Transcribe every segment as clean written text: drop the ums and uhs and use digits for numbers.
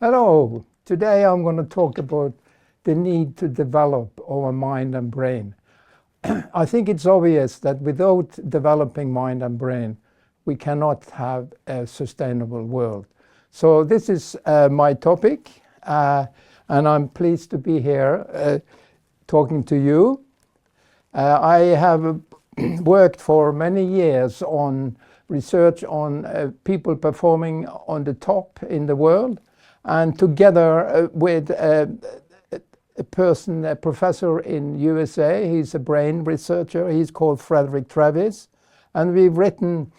Hello, today I'm going to talk about the need to develop our mind and brain. I think it's obvious that without developing mind and brain, we cannot have a sustainable world. So this is my topic, and I'm pleased to be here talking to you. I have worked for many years on research on people performing on the top in the world, and together with a professor in USA, he's a brain researcher, he's called Frederick Travis, and we've written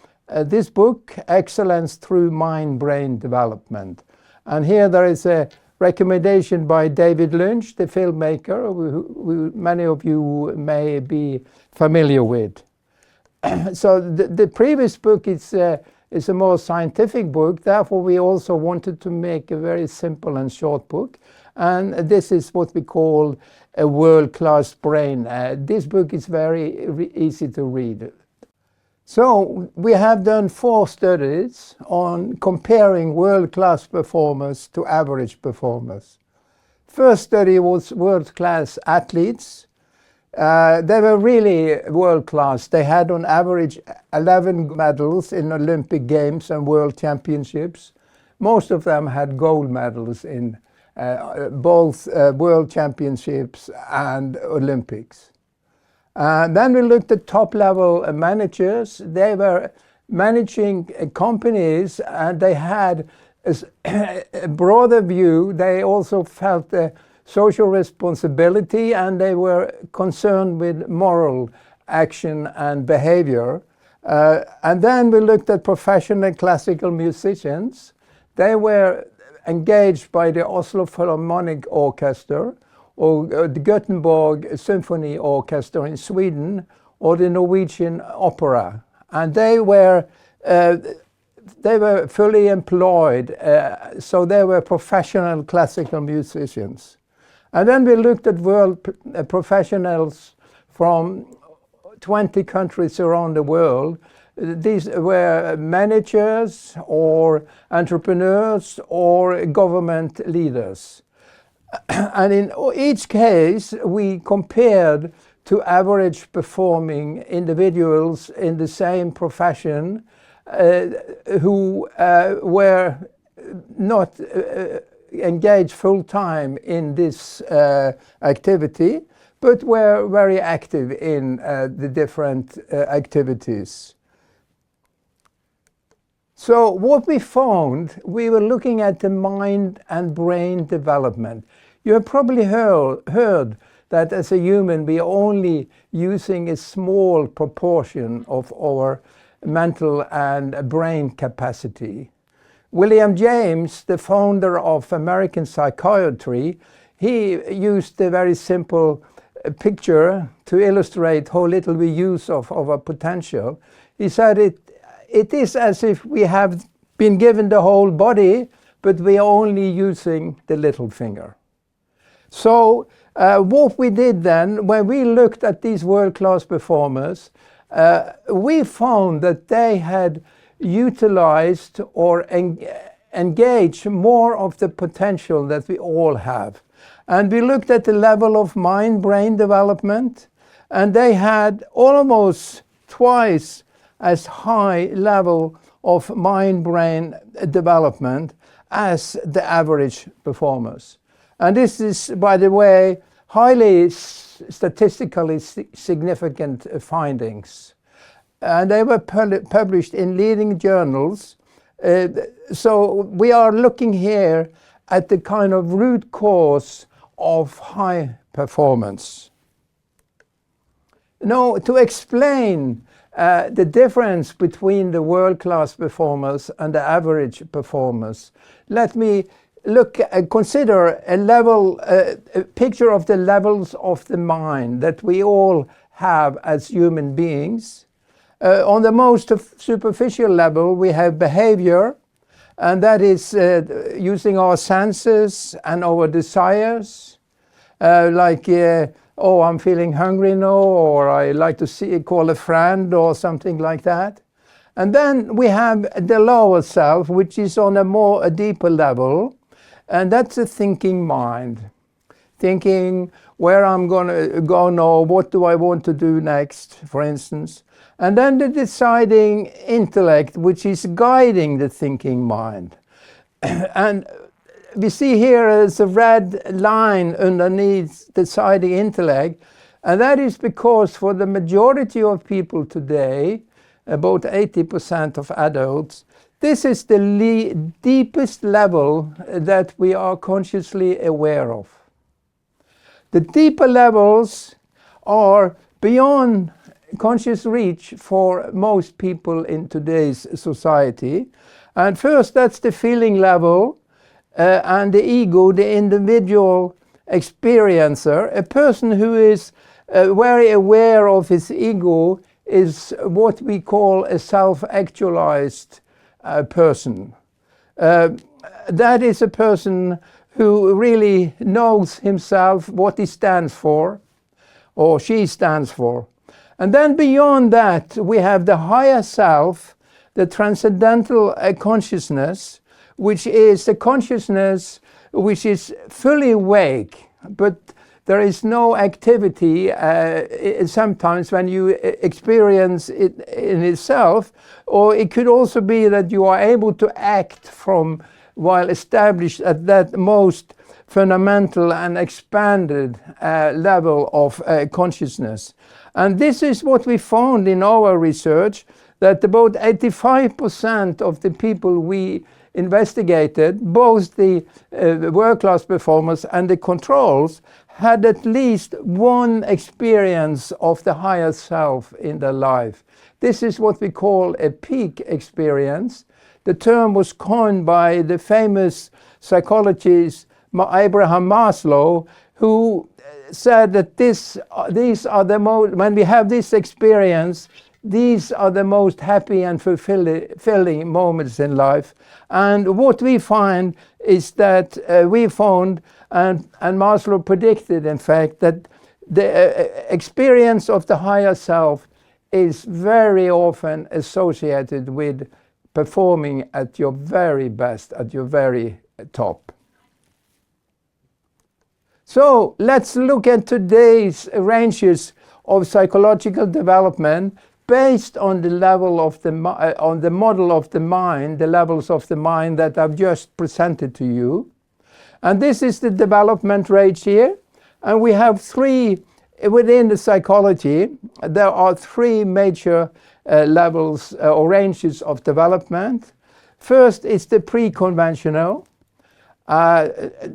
this book, Excellence Through Mind-Brain Development. And here there is a recommendation by David Lynch, the filmmaker, who many of you may be familiar with. So the previous book is a more scientific book, therefore we also wanted to make a very simple and short book. And this is what we call a world-class brain. This book is very easy to read. So we have done 4 studies on comparing world-class performers to average performers. First study was world-class athletes. They were really world-class. They had on average 11 medals in Olympic Games and World Championships. Most of them had gold medals in both World Championships and Olympics. Then we looked at top-level managers. They were managing companies, and they had a broader view. They also felt social responsibility, and they were concerned with moral action and behavior. And then we looked at professional classical musicians. They were engaged by the Oslo Philharmonic Orchestra, or the Gothenburg Symphony Orchestra in Sweden, or the Norwegian Opera. And they were fully employed, so they were professional classical musicians. And then we looked at world professionals from 20 countries around the world. These were managers or entrepreneurs or government leaders. And in each case, we compared to average performing individuals in the same profession who were not engaged full-time in this activity, but were very active in the different activities. So what we found, we were looking at the mind and brain development. You have probably heard that as a human we are only using a small proportion of our mental and brain capacity. William James, the founder of American psychiatry, he used a very simple picture to illustrate how little we use of our potential. He said it is as if we have been given the whole body, but we are only using the little finger. So what we did then, when we looked at these world-class performers, we found that they had utilized or engaged more of the potential that we all have. And we looked at the level of mind-brain development, and they had almost twice as high level of mind-brain development as the average performers. And this is, by the way, highly statistically significant findings. And they were published in leading journals. So we are looking here at the kind of root cause of high performance. Now, to explain the difference between the world-class performers and the average performers, let me consider a picture of the levels of the mind that we all have as human beings. On the most superficial level, we have behavior, and that is using our senses and our desires, oh, I'm feeling hungry now, or I like to call a friend, or something like that. And then we have the lower self, which is on a deeper level, and that's a thinking mind. Thinking where I'm going to go now, what do I want to do next, for instance. And then the deciding intellect, which is guiding the thinking mind. And we see here as a red line underneath deciding intellect, and that is because for the majority of people today, about 80% of adults, this is the deepest level that we are consciously aware of. The deeper levels are beyond conscious reach for most people in today's society. And first, that's the feeling level and the ego, the individual experiencer. A person who is very aware of his ego is what we call a self-actualized person. That is a person who really knows himself, what he stands for, or she stands for. And then beyond that, we have the higher self, the transcendental consciousness, which is the consciousness which is fully awake, but there is no activity sometimes when you experience it in itself, or it could also be that you are able to act from while established at that most fundamental and expanded level of consciousness. And this is what we found in our research, that about 85% of the people we investigated, both the world-class performers and the controls, had at least one experience of the higher self in their life. This is what we call a peak experience. The term was coined by the famous psychologist Abraham Maslow, who said that these are the most, when we have this experience, these are the most happy and fulfilling moments in life. And what we find is that we found, and Maslow predicted, in fact, that the experience of the higher self is very often associated with performing at your very best, at your very top. So let's look at today's ranges of psychological development based on the level of on the model of the mind, the levels of the mind that I've just presented to you. And this is the development range here. And we have three, within the psychology, there are three major levels or ranges of development. First is the pre-conventional,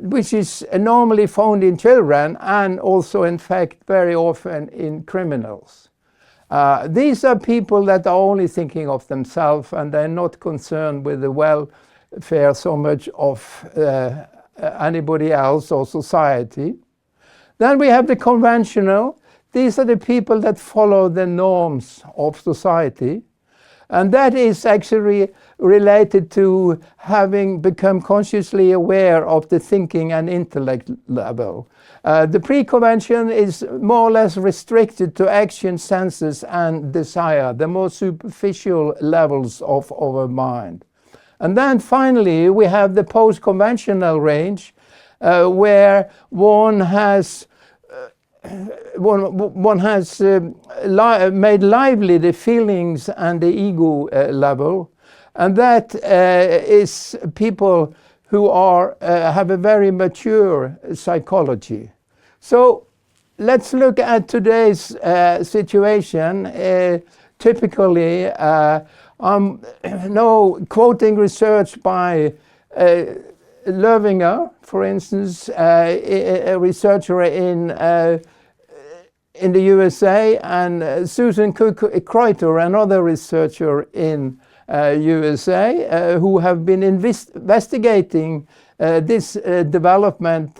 which is normally found in children and also, in fact, very often in criminals. These are people that are only thinking of themselves, and they're not concerned with the welfare so much of anybody else or society. Then we have the conventional. These are the people that follow the norms of society. And that is actually related to having become consciously aware of the thinking and intellect level. The pre-convention is more or less restricted to action, senses, and desire, the more superficial levels of our mind. And then finally, we have the post-conventional range, where one has made lively the feelings and the ego level, and that is people who are have a very mature psychology. So let's look at today's situation. Typically, I'm now quoting research by Löwinger, for instance, a researcher in the USA, and Susan Kreuter, another researcher in USA, who have been investigating this development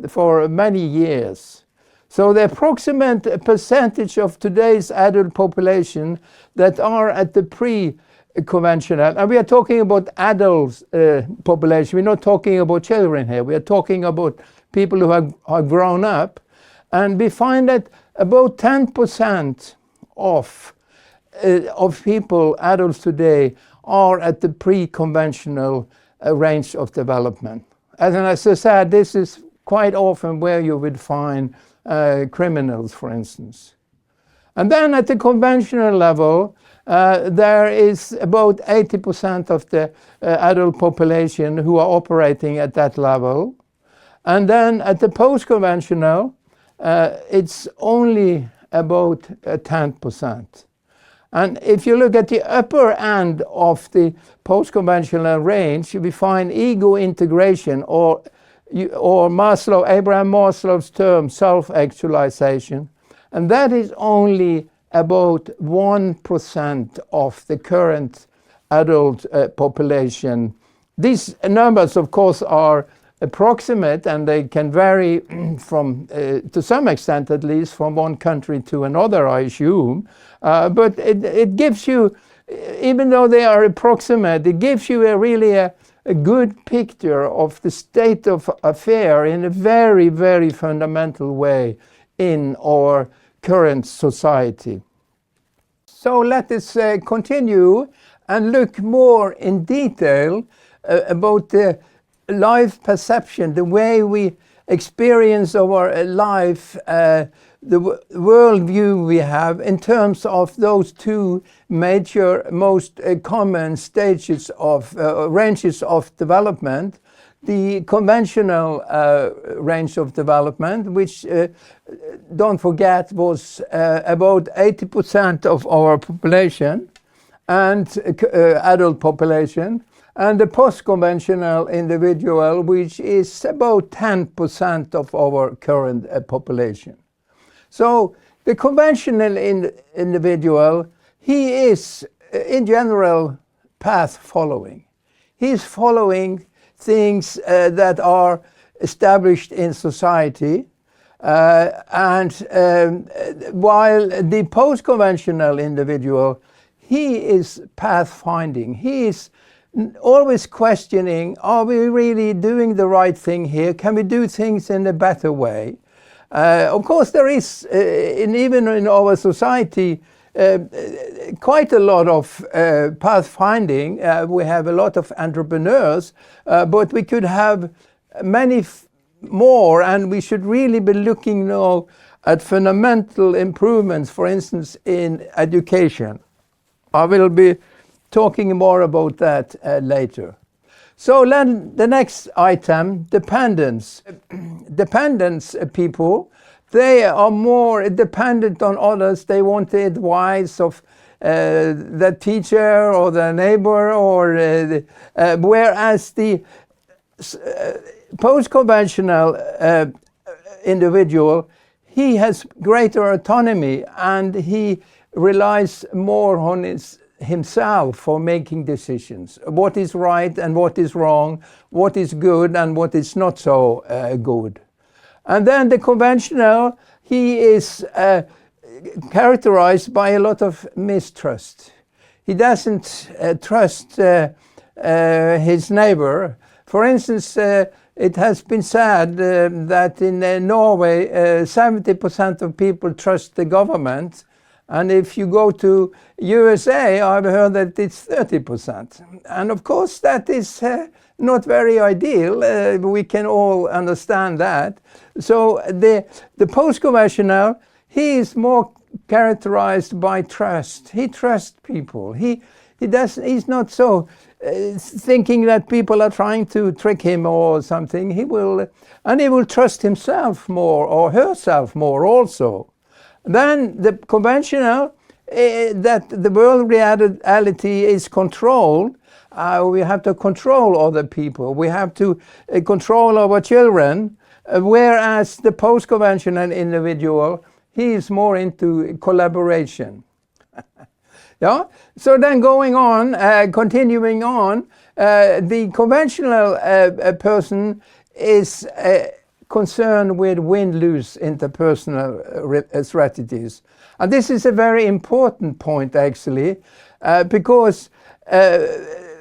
for many years. So the approximate percentage of today's adult population that are at the pre-conventional, and we are talking about adult population, we're not talking about children here, we are talking about people who have grown up, and we find that about 10% of people, adults today, are at the pre-conventional range of development. as I said, this is quite often where you would find criminals, for instance. And then at the conventional level, there is about 80% of the adult population who are operating at that level. And then at the post-conventional, it's only about 10%. And if you look at the upper end of the post-conventional range, we find ego integration, or Abraham Maslow's term, self-actualization. And that is only about 1% of the current adult population. These numbers, of course, are approximate, and they can vary from, to some extent at least, from one country to another, I assume. But it gives you, even though they are approximate, it gives you really a good picture of the state of affair in a very, very fundamental way in our current society. So let us continue and look more in detail about the life perception, the way we experience our life, the worldview we have in terms of those two major, most common stages of ranges of development. The conventional range of development, which, don't forget, was about 80% of our population and adult population, and the post-conventional individual, which is about 10% of our current population. So the conventional individual, he is in general path following. He's following things that are established in society, and while the post-conventional individual, he is pathfinding. He is always questioning, are we really doing the right thing here? Can we do things in a better way? Of course, there is, even in our society, quite a lot of pathfinding. We have a lot of entrepreneurs, but we could have many more, and we should really be looking now at fundamental improvements, for instance, in education. I will be talking more about that later. So then the next item, dependence. Dependence people, they are more dependent on others. They want the advice of the teacher or the neighbor, or whereas the post-conventional individual, he has greater autonomy and he relies more on himself for making decisions. What is right and what is wrong, what is good and what is not so good. And then the conventional, he is characterized by a lot of mistrust. He doesn't trust his neighbor. For instance, it has been said that in Norway, 70% of people trust the government. And if you go to USA, I've heard that it's 30%. And of course, that is not very ideal. We can all understand that. So the post-conventional, he is more characterized by trust. He trusts people. He's not so thinking that people are trying to trick him or something. He will trust himself more, or herself more also. Then the conventional, that the world reality is controlled. We have to control other people. We have to control our children. Whereas the post-conventional individual, he is more into collaboration. Yeah. So then going on, continuing on, the conventional person is concerned with win-lose interpersonal strategies. And this is a very important point, actually, because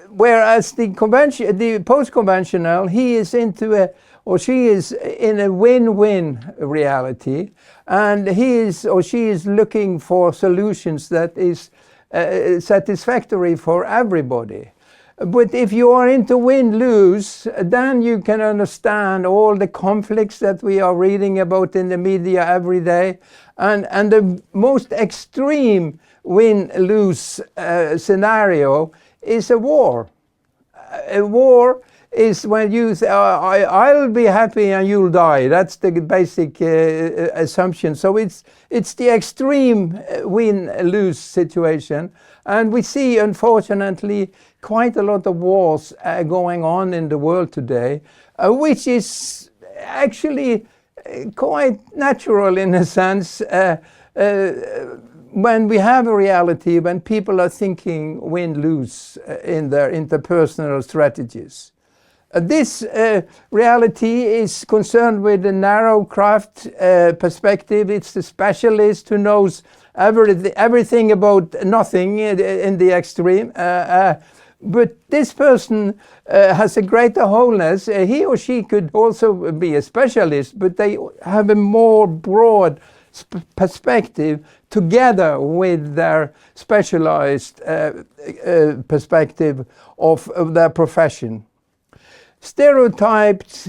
whereas the post-conventional, he is into or she is in a win-win reality, and he is or she is looking for solutions that is satisfactory for everybody. But if you are into win-lose, then you can understand all the conflicts that we are reading about in the media every day. And the most extreme win-lose scenario is a war. A war is when you say, I'll be happy and you'll die. That's the basic assumption. So it's the extreme win-lose situation. And we see, unfortunately, quite a lot of wars going on in the world today, which is actually quite natural in a sense. When we have a reality, when people are thinking win-lose in their interpersonal strategies. This reality is concerned with the narrow craft perspective. It's the specialist who knows everything about nothing in the extreme. But this person has a greater wholeness. He or she could also be a specialist, but they have a more broad perspective together with their specialized perspective of their profession. Stereotyped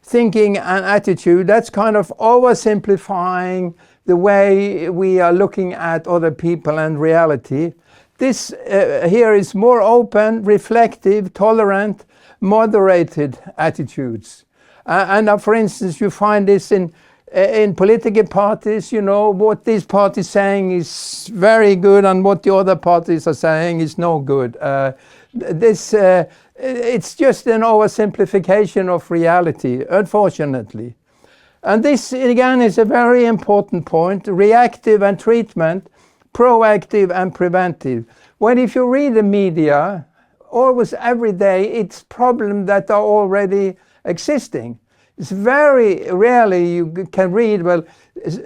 thinking and attitude, that's kind of oversimplifying the way we are looking at other people and reality. This here is more open, reflective, tolerant, moderated attitudes. And for instance, you find this in political parties. You know, what this party is saying is very good and what the other parties are saying is no good. It's just an oversimplification of reality, unfortunately. And this, again, is a very important point: reactive and treatment, proactive and preventive. When if you read the media, almost every day, it's problems that are already existing. It's very rarely you can read, well,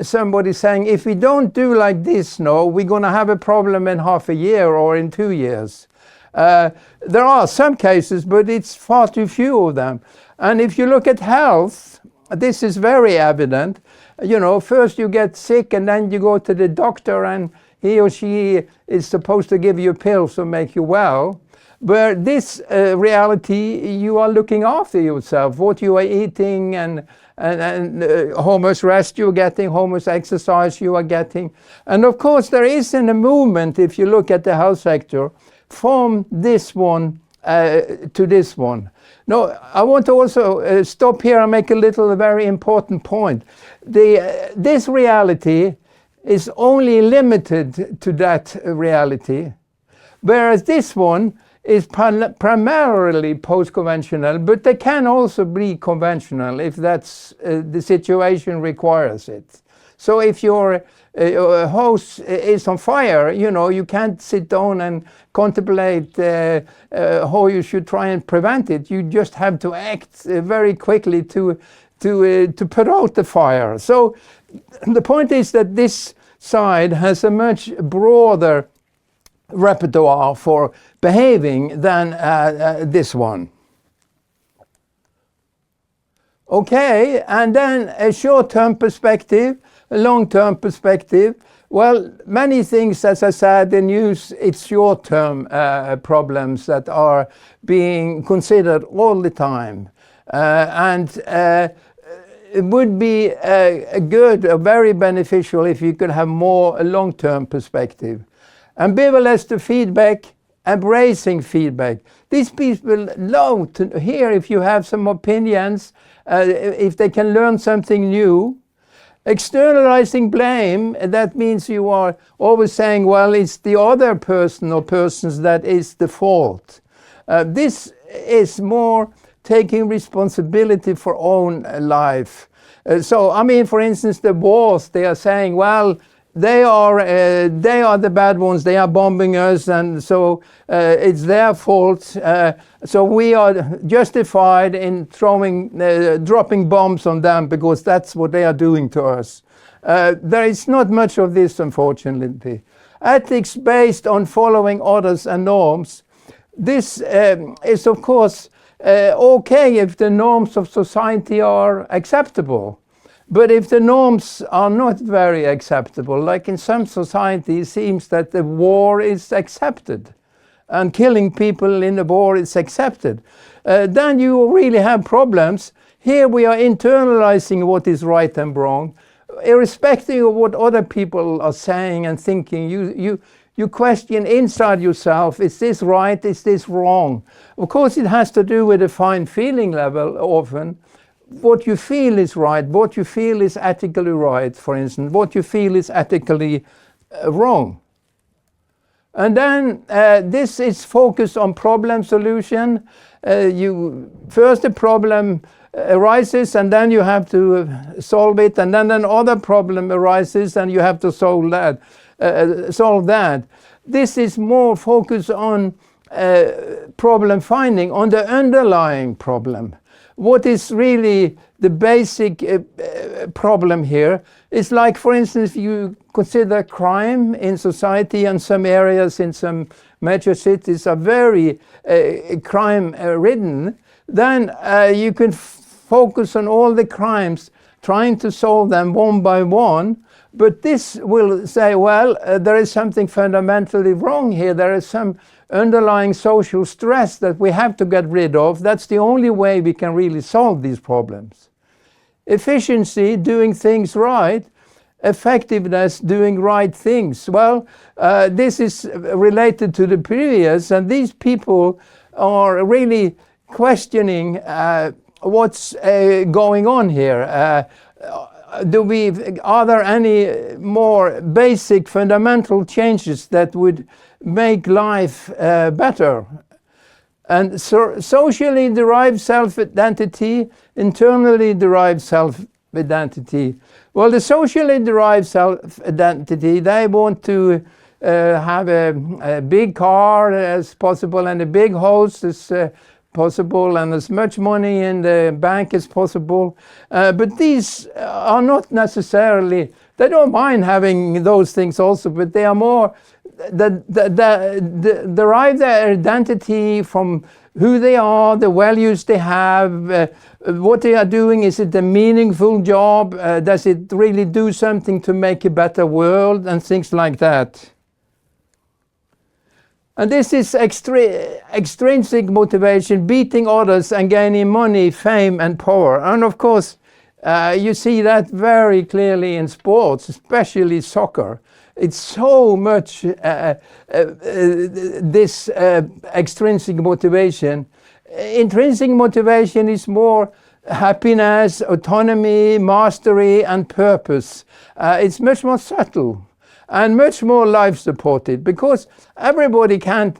somebody saying, if we don't do like this, no, we're going to have a problem in half a year or in 2 years. There are some cases, but it's far too few of them. And if you look at health, this is very evident. You know, first you get sick and then you go to the doctor and he or she is supposed to give you pills to make you well. But this reality, you are looking after yourself, what you are eating and how much rest you're getting, how much exercise you are getting. And of course there isn't a movement, if you look at the health sector, from this one to this one. No, I want to also stop here and make a very important point. This reality is only limited to that reality, whereas this one is primarily post-conventional, but they can also be conventional if that's the situation requires it. So if your house is on fire, you know, you can't sit down and contemplate how you should try and prevent it. You just have to act very quickly to put out the fire. So the point is that this side has a much broader repertoire for behaving than this one. Okay, and then a short-term perspective, a long-term perspective. Well, many things, as I said, the news, it's short-term problems that are being considered all the time. It would be very beneficial if you could have more long-term perspective. Ambivalence to feedback, embracing feedback. These people love to hear if you have some opinions, if they can learn something new. Externalizing blame, that means you are always saying, well, it's the other person or persons that is the fault. This is more taking responsibility for own life. So, I mean, for instance, the wars, they are saying, well, they are the bad ones, they are bombing us, and so it's their fault. So we are justified in dropping bombs on them because that's what they are doing to us. There is not much of this, unfortunately. Ethics based on following orders and norms. This is, of course, okay if the norms of society are acceptable. But if the norms are not very acceptable, like in some societies, it seems that the war is accepted. and killing people in the war is accepted, then you really have problems. Here we are internalizing what is right and wrong, irrespective of what other people are saying and thinking. You question inside yourself, is this right, is this wrong? Of course it has to do with a fine feeling level often. What you feel is right, what you feel is ethically right, for instance, what you feel is ethically wrong. And then this is focused on problem solution. First the problem arises and then you have to solve it, and then another problem arises and you have to solve that. This is more focused on problem finding, on the underlying problem. What is really the basic problem here is, like, for instance, if you consider crime in society, and some areas in some major cities are very crime ridden, then you can focus on all the crimes, trying to solve them one by one. But this will say, well, there is something fundamentally wrong here. There is some underlying social stress that we have to get rid of. That's the only way we can really solve these problems. Efficiency, doing things right. Effectiveness, doing right things. Well, this is related to the previous, and these people are really questioning what's going on here. Are there any more basic fundamental changes that would make life better? And so, socially derived self-identity, internally derived self-identity. Well, the socially derived self-identity, they want to have a big car as possible, and a big house as possible, and as much money in the bank as possible. But these are not necessarily, they don't mind having those things also, but they are more derive their identity from who they are, the values they have, what they are doing. Is it a meaningful job? Does it really do something to make a better world, and things like that. And this is extrinsic motivation, beating others and gaining money, fame and power. And of course, you see that very clearly in sports, especially soccer. It's so much this extrinsic motivation. Intrinsic motivation is more happiness, autonomy, mastery and purpose. It's much more subtle and much more life-supported, because everybody can't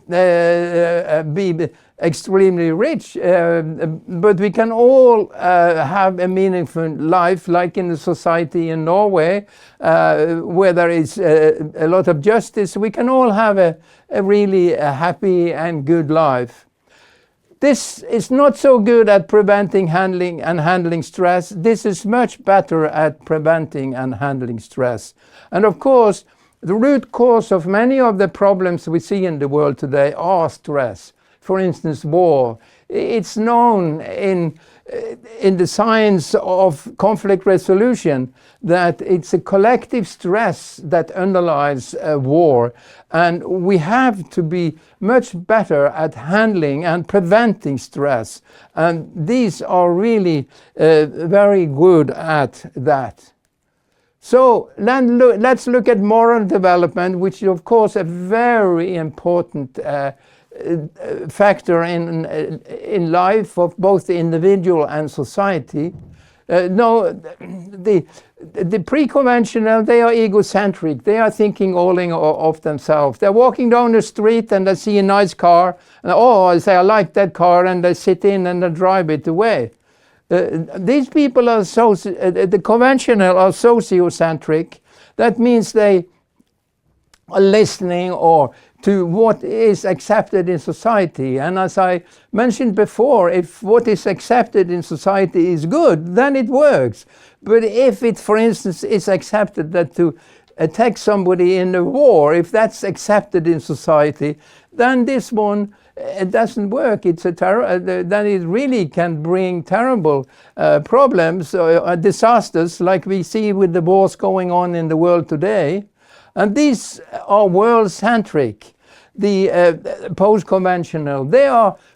be extremely rich, but we can all have a meaningful life, like in the society in Norway, where there is a lot of justice. We can all have a really happy and good life. This is not so good at preventing, handling stress. This is much better at preventing and handling stress. And of course, the root cause of many of the problems we see in the world today are stress. For instance, war. It's known in the science of conflict resolution that it's a collective stress that underlies war, and we have to be much better at handling and preventing stress, and these are really very good at that. So then let's look at moral development, which is of course a very important factor in life of both the individual and society. The pre-conventional, they are egocentric. They are thinking only of themselves. They're walking down the street and they see a nice car, and I say, I like that car, and they sit in and they drive it away. These people are the conventional are sociocentric. That means they are listening to what is accepted in society. And as I mentioned before, if what is accepted in society is good, then it works. But if it, for instance, is accepted that to attack somebody in a war, if that's accepted in society, then this one it doesn't work. It's then it really can bring terrible problems, disasters, like we see with the wars going on in the world today. And these are world-centric. post-conventional.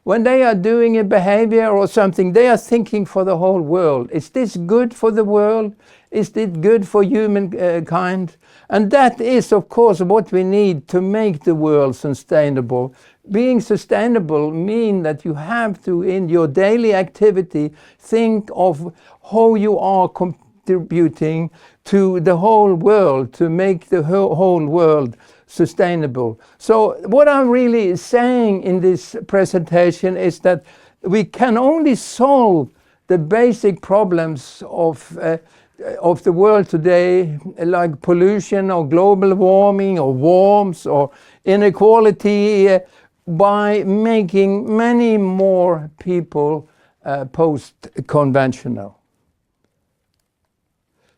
When they are doing a behavior or something, they are thinking for the whole world. Is this good for the world? Is it good for humankind? And that is, of course, what we need to make the world sustainable. Being sustainable means that you have to, in your daily activity, think of how you are contributing to the whole world, to make the whole world sustainable. So what I'm really saying in this presentation is that we can only solve the basic problems of the world today, like pollution or global warming or wars or inequality, by making many more people post-conventional.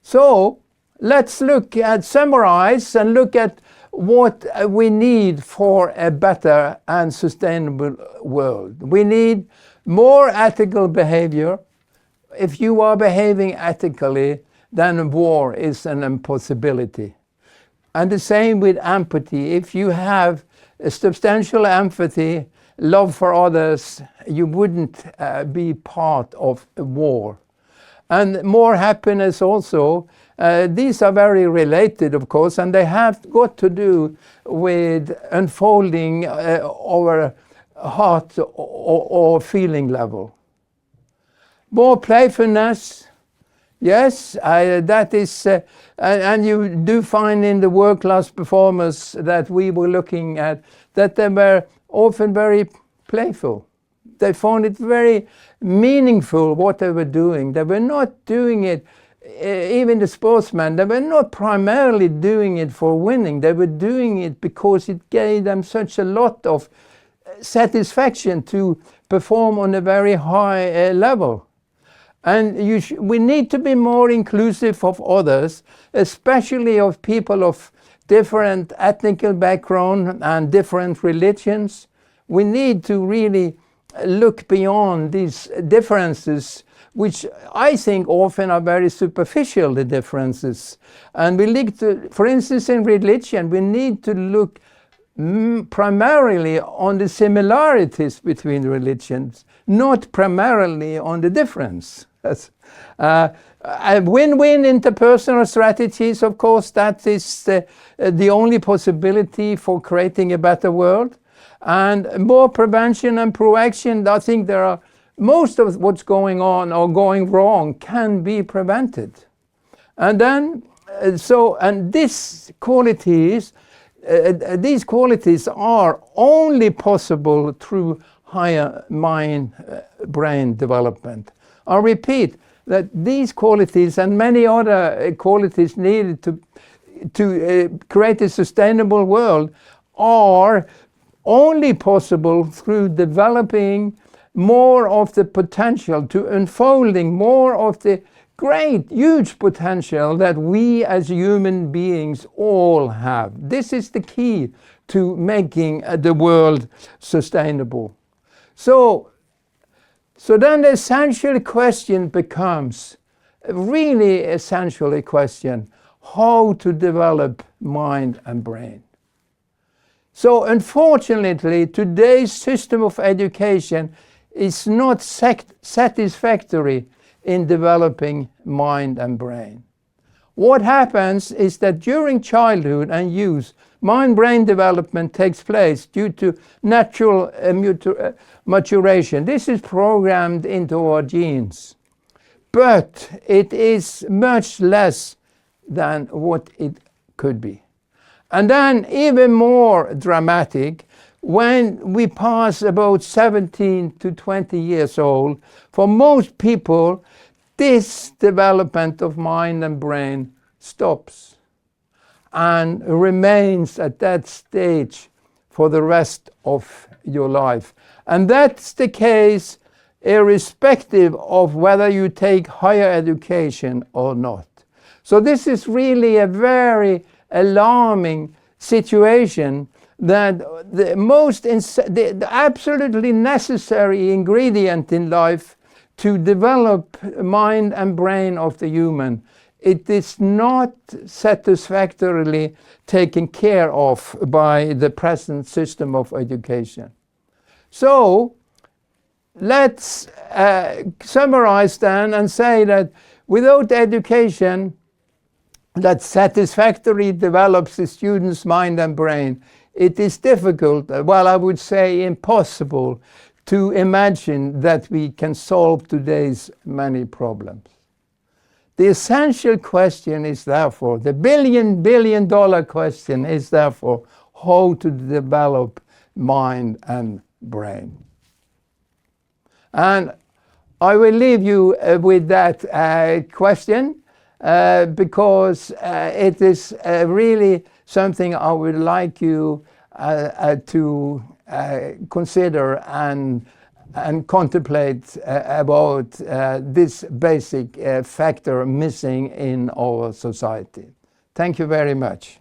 So let's summarize and look at what we need for a better and sustainable world. We need more ethical behavior. If you are behaving ethically, then war is an impossibility. And the same with empathy. If you have a substantial empathy, love for others, you wouldn't be part of a war. And more happiness also. These are very related, of course, and they have got to do with unfolding our heart or feeling level. More playfulness, yes, that is, and you do find in the world-class performers that we were looking at, that they were often very playful. They found it very meaningful what they were doing. They were not doing it, even the sportsmen, they were not primarily doing it for winning. They were doing it because it gave them such a lot of satisfaction to perform on a very high level. And we need to be more inclusive of others, especially of people of different ethnic background and different religions. We need to really look beyond these differences, which I think often are very superficial, the differences. And we need to, for instance, in religion, we need to look primarily on the similarities between religions, not primarily on the difference. Win-win interpersonal strategies, of course, that is the only possibility for creating a better world. And more prevention and proaction, I think most of what's going on or going wrong can be prevented. And then, these qualities are only possible through higher mind-brain development. I repeat that these qualities and many other qualities needed to create a sustainable world are only possible through developing more of the potential, to unfolding more of the great, huge potential that we as human beings all have. This is the key to making the world sustainable. So then the essential question becomes, really essential a question, how to develop mind and brain. So unfortunately, today's system of education is not satisfactory in developing mind and brain. What happens is that during childhood and youth, mind-brain development takes place due to natural maturation. This is programmed into our genes. But it is much less than what it could be. And then even more dramatic, when we pass about 17 to 20 years old, for most people, this development of mind and brain stops and remains at that stage for the rest of your life. And that's the case irrespective of whether you take higher education or not. So this is really a very alarming situation, that the absolutely necessary ingredient in life to develop mind and brain of the human it is not satisfactorily taken care of by the present system of education. So let's summarize then and say that without education that satisfactorily develops the student's mind and brain, it is difficult, well, I would say impossible, to imagine that we can solve today's many problems. The essential question is therefore, the billion dollar question is therefore, how to develop mind and brain. And I will leave you with that question because it is really something I would like you to consider and contemplate about this basic factor missing in our society. Thank you very much.